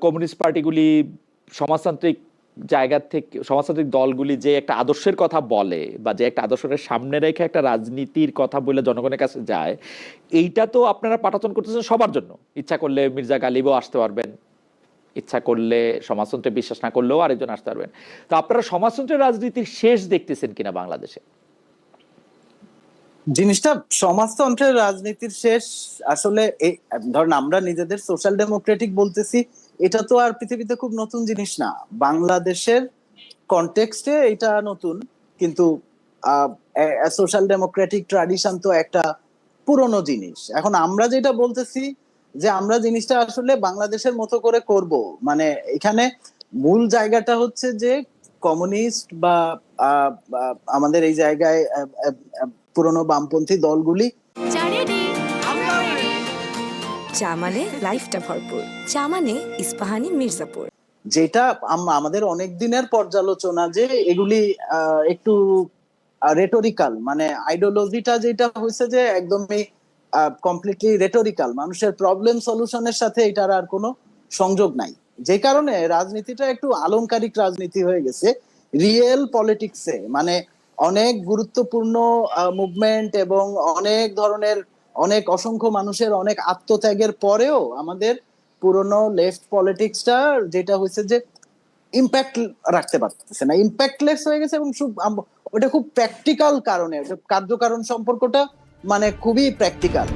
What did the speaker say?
Communist পার্টিগুলি সমাজতান্ত্রিক জায়গা থেকে, সমাজতান্ত্রিক দলগুলি যে একটা আদর্শের কথা বলে বা যে একটা আদর্শের সামনে রেখে একটা রাজনীতির কথা বলে জনগণের কাছে যায়, এইটা তো আপনারা পাঠাতন করতেছেন সবার জন্য। ইচ্ছা করলে মির্জা গালিবও আসতে পারবেন, ইচ্ছা করলে সমাজতন্ত্রে বিশ্বাস না করলেও আরেকজন আসতে পারবেন। তো আপনারা সমাজতন্ত্রের রাজনীতির শেষ দেখতেছেন কিনা বাংলাদেশে? জিনিসটা সমাজতন্ত্রের রাজনীতির শেষ আসলে ধরেন আমরা নিজেদের সোশ্যাল ডেমোক্রেটিক বলতেছি, এটা তো আর পৃথিবীতে খুব নতুন জিনিস না। বাংলাদেশের কনটেক্সটে এটা নতুন, কিন্তু সোশ্যাল ডেমোক্রেটিক ট্র্যাডিশন তো একটা পুরনো জিনিস। এখন আমরা যেটা বলতেছি যে আমরা জিনিসটা আসলে বাংলাদেশের মতো করে করব, মানে এখানে মূল জায়গাটা হচ্ছে যে কমিউনিস্ট বা আমাদের এই জায়গায় পুরনো বামপন্থী দলগুলি চা মানে লাইফটা ভরপুর, চা মানে ইস্পাহানি মির্জাপুর। যেটা আমাদের অনেক দিনের পর্যালোচনা যে এগুলি একটু রেটোরিক্যাল, মানে আইডিওলজিটা যেটা হয়েছে যে একদমই কমপ্লিটলি রেটোরিক্যাল, মানুষের প্রবলেম সলিউশনের সাথে এটার আর কোনো সংযোগ নাই। যে কারণে রাজনীতিটা একটু আলংকারিক রাজনীতি হয়ে গেছে। রিয়েল পলিটিক্সে মানে অনেক গুরুত্বপূর্ণ মুভমেন্ট এবং অনেক ধরনের অনেক অসংখ্য মানুষের অনেক আত্মত্যাগের পরেও আমাদের পুরনো লেফট পলিটিক্সটা যেটা হয়েছে যে ইম্প্যাক্ট রাখতে পারতেছে না, ইম্প্যাক্টলেস হয়ে গেছে। এবং ওটা খুব প্র্যাকটিক্যাল কারণে, কার্যকারণ সম্পর্কটা মানে খুবই প্র্যাকটিক্যাল।